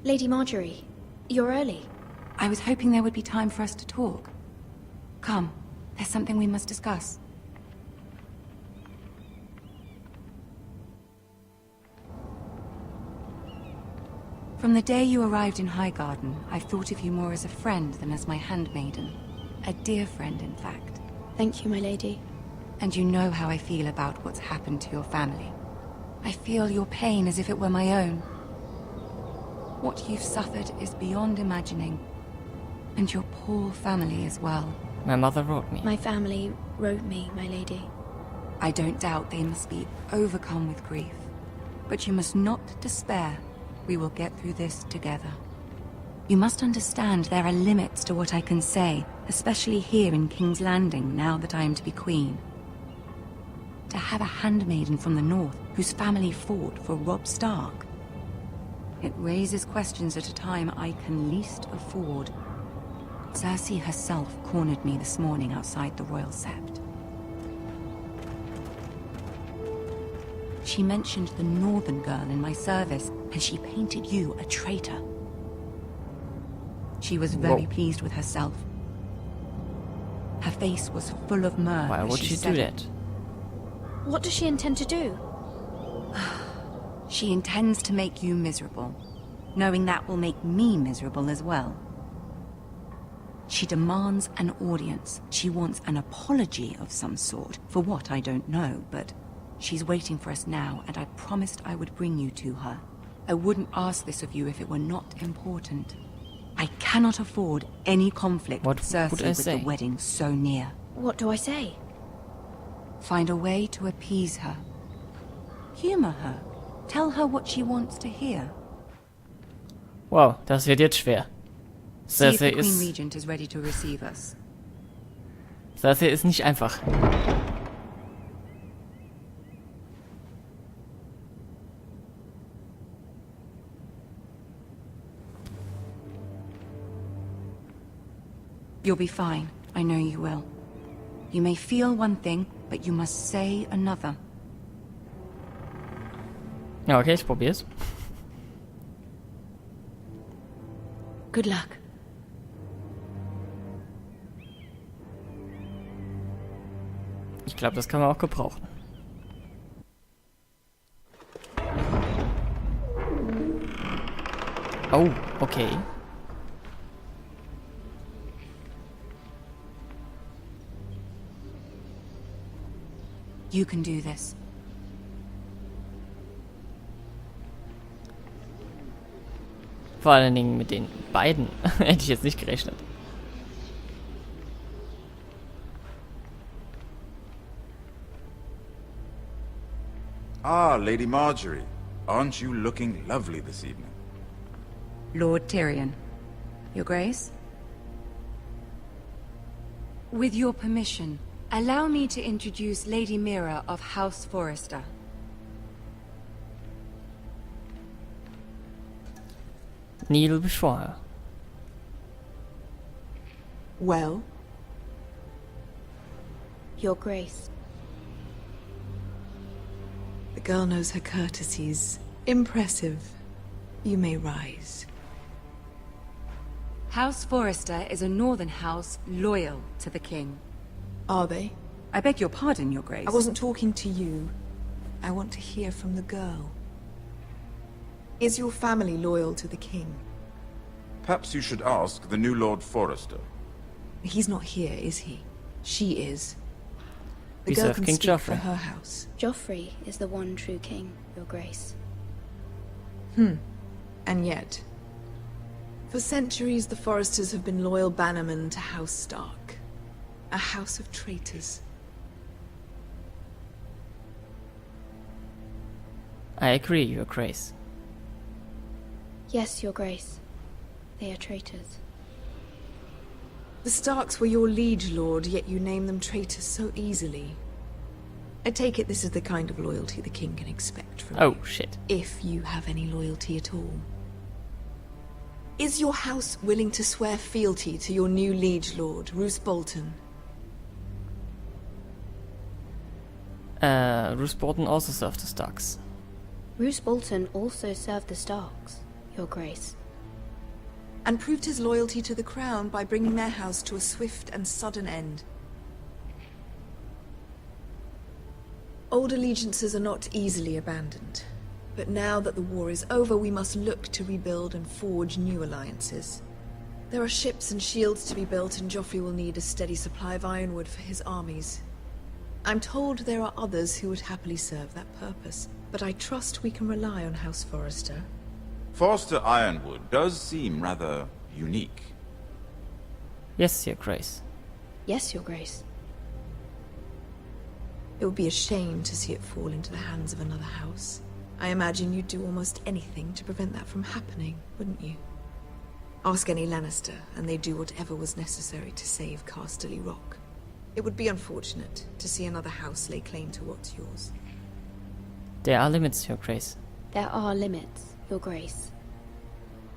Lady Marjorie, you're early. I was hoping there would be time for us to talk. Come, there's something we must discuss. From the day you arrived in Highgarden, I've thought of you more as a friend than as my handmaiden. A dear friend, in fact. Thank you, my lady. And you know how I feel about what's happened to your family. I feel your pain as if it were my own. What you've suffered is beyond imagining. And your poor family as well. My mother wrote me. My family wrote me, my lady. I don't doubt they must be overcome with grief. But you must not despair. We will get through this together. You must understand there are limits to what I can say, especially here in King's Landing, now that I am to be queen. To have a handmaiden from the north, whose family fought for Robb Stark. It raises questions at a time I can least afford. Cersei herself cornered me this morning outside the Royal Sept. She mentioned the northern girl in my service, and she painted you a traitor. She was very pleased with herself. Her face was full of mirth. Why would she do that? What does she intend to do? She intends to make you miserable, knowing that will make me miserable as well. She demands an audience. She wants an apology of some sort, for what I don't know, but she's waiting for us now, and I promised I would bring you to her. I wouldn't ask this of you if it were not important. I cannot afford any conflict with Cersei with the wedding so near. What do I say? Find a way to appease her. Humor her. Tell her what she wants to hear. Wow, das wird jetzt schwer. Cersei is ready to receive us. Cersei ist nicht einfach. You'll be fine. I know you will. You may feel one thing, but you must say another. Ja, okay, ich probier's. Good luck. Ich glaube, das kann man auch gebrauchen. Oh, okay. You can do this. Vor allen Dingen mit den beiden hätte ich jetzt nicht gerechnet. Ah, Lady Marjorie. Aren't you looking lovely this evening? Lord Tyrion. Your Grace? With your permission, allow me to introduce Lady Mira of House Forrester. Neil before her. Well? Your Grace. The girl knows her courtesies. Impressive. You may rise. House Forrester is a northern house loyal to the king. Are they? I beg your pardon, Your Grace. I wasn't talking to you. I want to hear from the girl. Is your family loyal to the king? Perhaps you should ask the new Lord Forrester. He's not here, is he? She is. The We girl serve can King speak for Joffrey. her house. Joffrey is the one true king, Your Grace. And yet, for centuries the Forresters have been loyal bannermen to House Stark. A house of traitors. I agree, Your Grace. Yes, Your Grace. They are traitors. The Starks were your liege lord, yet you name them traitors so easily. I take it this is the kind of loyalty the king can expect from Oh, you. shit. If you have any loyalty at all. Is your house willing to swear fealty to your new liege lord, Roose Bolton? Roose Bolton also served the Starks. Roose Bolton also served the Starks, Your Grace. and proved his loyalty to the crown by bringing their house to a swift and sudden end. Old allegiances are not easily abandoned, but now that the war is over, we must look to rebuild and forge new alliances. There are ships and shields to be built, and Joffrey will need a steady supply of ironwood for his armies. I'm told there are others who would happily serve that purpose, but I trust we can rely on House Forrester. Forster Ironwood does seem rather unique. Yes, Your Grace. Yes, Your Grace. It would be a shame to see it fall into the hands of another house. I imagine you'd do almost anything to prevent that from happening, wouldn't you? Ask any Lannister, and they'd do whatever was necessary to save Casterly Rock. It would be unfortunate to see another house lay claim to what's yours. There are limits, Your Grace. There are limits, Your Grace.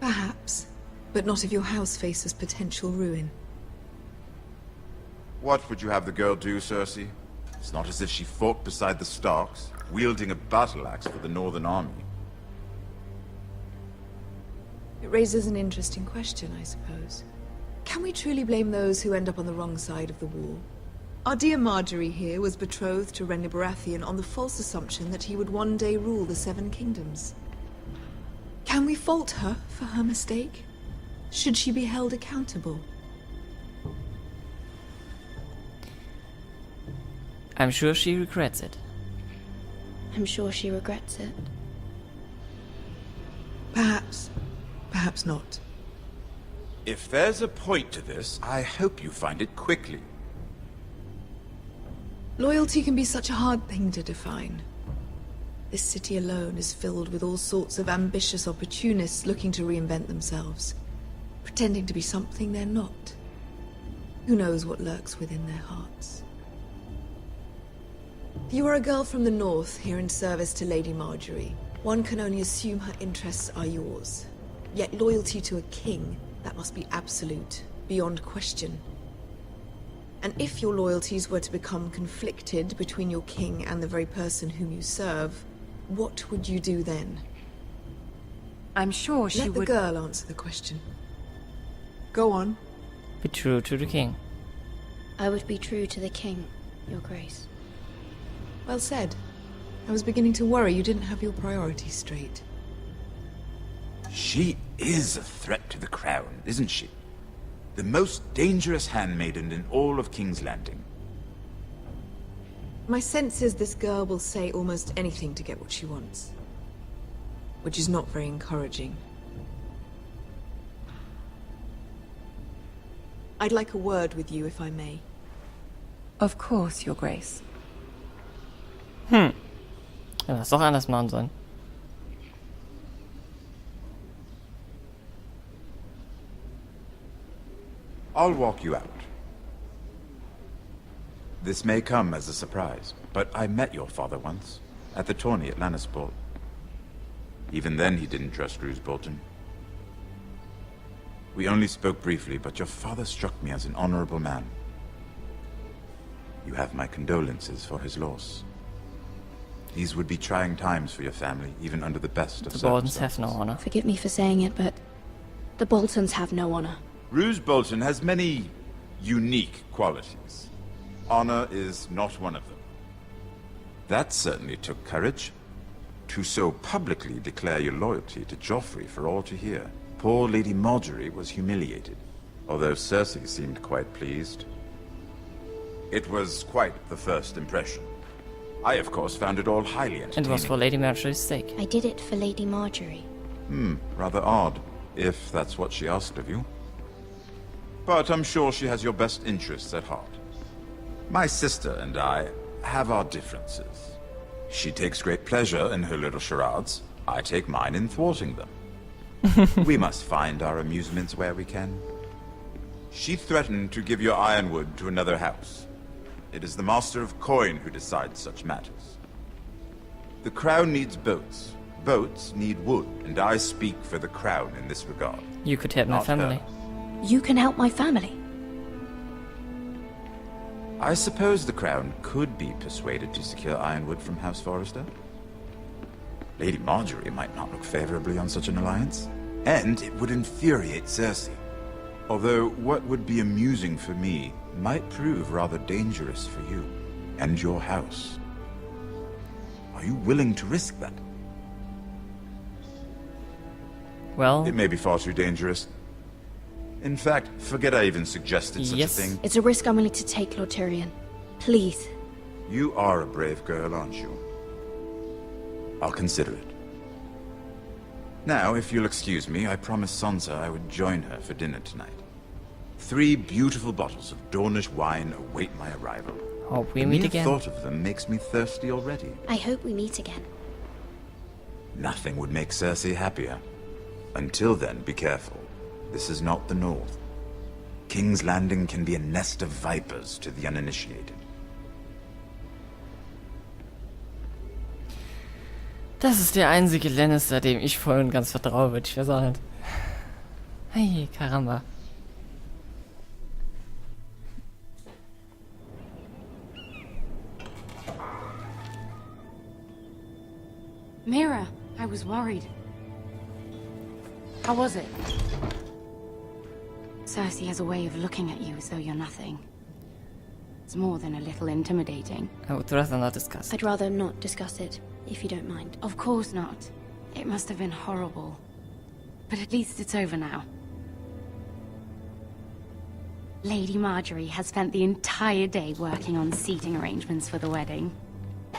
Perhaps, but not if your house faces potential ruin. What would you have the girl do, Cersei? It's not as if she fought beside the Starks, wielding a battle axe for the Northern Army. It raises an interesting question, I suppose. Can we truly blame those who end up on the wrong side of the war? Our dear Marjorie here was betrothed to Renly Baratheon on the false assumption that he would one day rule the Seven Kingdoms. Can we fault her for her mistake? Should she be held accountable? I'm sure she regrets it. I'm sure she regrets it. Perhaps. Perhaps not. If there's a point to this, I hope you find it quickly. Loyalty can be such a hard thing to define. This city alone is filled with all sorts of ambitious opportunists looking to reinvent themselves, pretending to be something they're not. Who knows what lurks within their hearts? You are a girl from the north, here in service to Lady Marjorie. One can only assume her interests are yours. Yet loyalty to a king, that must be absolute, beyond question. And if your loyalties were to become conflicted between your king and the very person whom you serve, what would you do then? I'm sure she Let the would... girl answer the question. Go on. Be true to the king. I would be true to the king, Your Grace. Well said. I was beginning to worry you didn't have your priorities straight. She is a threat to the crown, isn't she? The most dangerous handmaiden in all of King's Landing. My sense is this girl will say almost anything to get what she wants. Which is not very encouraging. I'd like a word with you, if I may. Of course, Your Grace. Ja, das doch anders machen sollen. I'll walk you out. This may come as a surprise, but I met your father once, at the tourney at Lannisport. Even then he didn't trust Roose Bolton. We only spoke briefly, but your father struck me as an honorable man. You have my condolences for his loss. These would be trying times for your family, even under the best of The Boltons circumstances. have no honor. Forgive me for saying it, but the Boltons have no honor. Roose Bolton has many unique qualities. Honor is not one of them. That certainly took courage. To so publicly declare your loyalty to Joffrey for all to hear. Poor Lady Marjorie was humiliated, although Cersei seemed quite pleased. It was quite the first impression. I, of course, found it all highly entertaining. And it was for Lady Marjorie's sake. I did it for Lady Marjorie. Rather odd, if that's what she asked of you. But I'm sure she has your best interests at heart. My sister and I have our differences. She takes great pleasure in her little charades. I take mine in thwarting them. We must find our amusements where we can. She threatened to give your ironwood to another house. It is the Master of Coin who decides such matters. The crown needs boats. Boats need wood, and I speak for the crown in this regard. You could help my Not family. her. You can help my family. I suppose the crown could be persuaded to secure ironwood from House Forrester. Lady Marjorie might not look favorably on such an alliance. And it would infuriate Cersei. Although what would be amusing for me might prove rather dangerous for you and your house. Are you willing to risk that? Well, It may be far too dangerous. In fact, forget I even suggested such a Yes. thing. It's a risk I'm willing to take, Lord Tyrion. Please. You are a brave girl, aren't you? I'll consider it. Now, if you'll excuse me, I promised Sansa I would join her for dinner tonight. 3 beautiful bottles of Dornish wine await my arrival. hope we The meet mere again. thought of them makes me thirsty already. I hope we meet again. Nothing would make Cersei happier. Until then, be careful. This is not the North. King's Landing can be a nest of vipers to the uninitiated. Das ist der einzige Lannister, dem ich voll und ganz vertraue, würde ich ja sagen. Hey, Karamba. Mira, I was worried. How was it? Cersei has a way of looking at you as though you're nothing. It's more than a little intimidating. I would rather not discuss. I'd rather not discuss it, if you don't mind. Of course not. It must have been horrible. But at least it's over now. Lady Marjorie has spent the entire day working on seating arrangements for the wedding.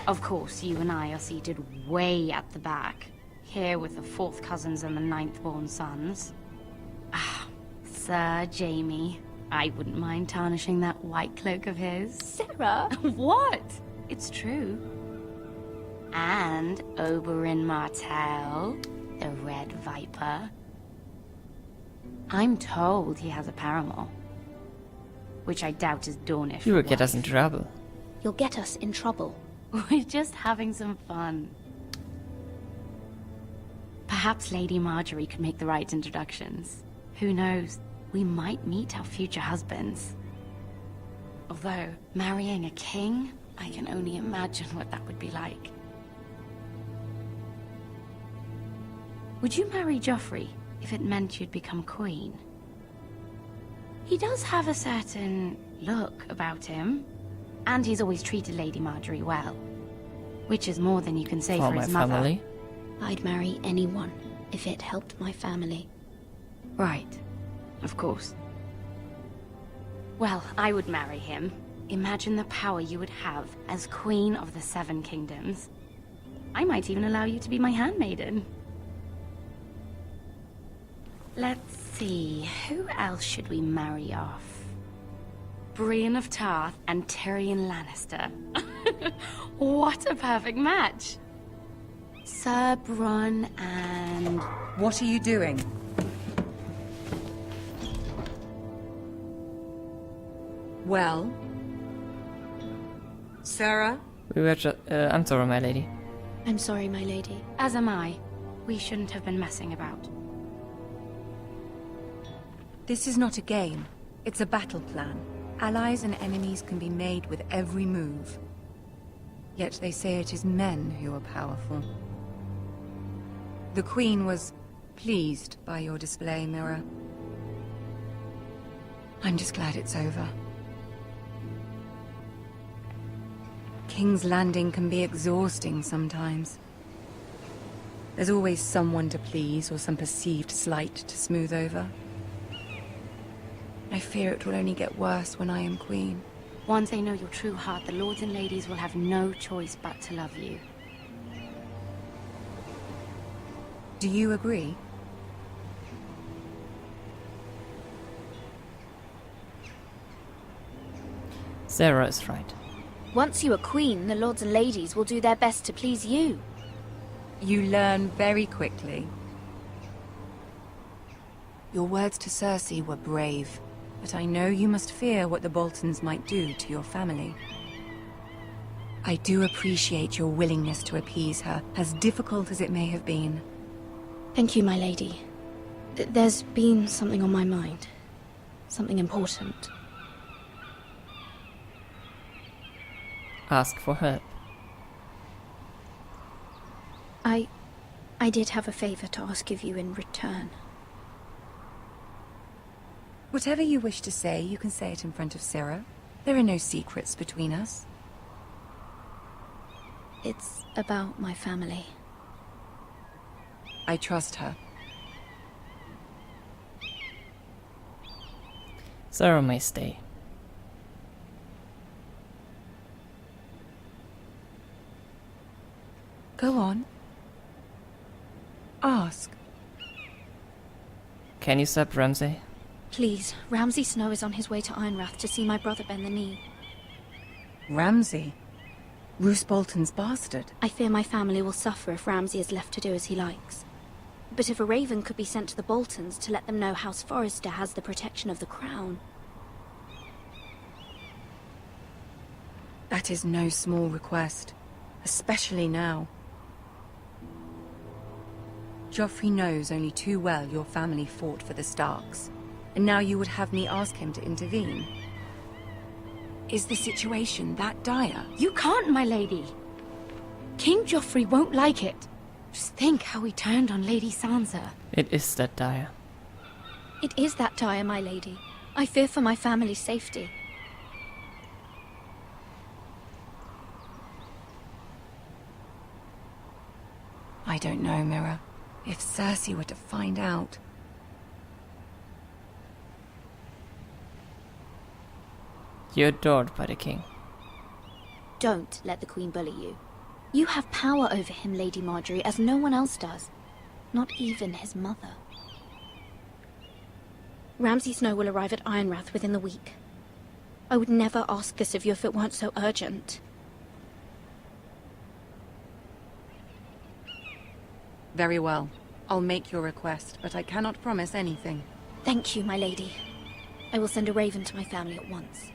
Of course, you and I are seated way at the back. Here with the 4th cousins and the 9th-born sons. Ah, Sir Jaime. I wouldn't mind tarnishing that white cloak of his. Sarah! What? It's true. And Oberyn Martell, the Red Viper. I'm told he has a paramour. Which I doubt is Dornish. You will get us wife. in trouble. You'll get us in trouble. We're just having some fun. Perhaps Lady Marjorie could make the right introductions. Who knows? We might meet our future husbands. Although, marrying a king, I can only imagine what that would be like. Would you marry Joffrey if it meant you'd become queen? He does have a certain look about him, and he's always treated Lady Marjorie well. Which is more than you can say For for my his mother. family. I'd marry anyone if it helped my family. Right. Of course. Well, I would marry him. Imagine the power you would have as Queen of the 7 Kingdoms. I might even allow you to be my handmaiden. Let's see, who else should we marry off? Brienne of Tarth and Tyrion Lannister. What a perfect match! Sir Bronn and... What are you doing? Well? Sarah? We were I'm sorry, my lady. I'm sorry, my lady. As am I. We shouldn't have been messing about. This is not a game. It's a battle plan. Allies and enemies can be made with every move. Yet they say it is men who are powerful. The Queen was pleased by your display, Mira. I'm just glad it's over. King's Landing can be exhausting sometimes. There's always someone to please or some perceived slight to smooth over. I fear it will only get worse when I am queen. Once they know your true heart, the lords and ladies will have no choice but to love you. Do you agree? Sarah is right. Once you are queen, the lords and ladies will do their best to please you. You learn very quickly. Your words to Cersei were brave, but I know you must fear what the Boltons might do to your family. I do appreciate your willingness to appease her, as difficult as it may have been. Thank you, my lady. There's been something on my mind. Something important. Ask for help. I did have a favor to ask of you in return. Whatever you wish to say, you can say it in front of Sarah. There are no secrets between us. It's about my family. I trust her. Sarah may stay. Go on. Ask. Can you stop Ramsay? Please, Ramsay Snow is on his way to Ironrath to see my brother bend the knee. Ramsay? Roose Bolton's bastard. I fear my family will suffer if Ramsay is left to do as he likes. But if a raven could be sent to the Boltons to let them know House Forrester has the protection of the crown... That is no small request, especially now. Joffrey knows only too well your family fought for the Starks, and now you would have me ask him to intervene. Is the situation that dire? You can't, my lady! King Joffrey won't like it. Just think how he turned on Lady Sansa. It is that dire. It is that dire, my lady. I fear for my family's safety. I don't know, Mira. If Cersei were to find out... You're adored by the king. Don't let the Queen bully you. You have power over him, Lady Marjorie, as no one else does. Not even his mother. Ramsay Snow will arrive at Ironrath within the week. I would never ask this of you if it weren't so urgent. Very well. I'll make your request, but I cannot promise anything. Thank you, my lady. I will send a raven to my family at once.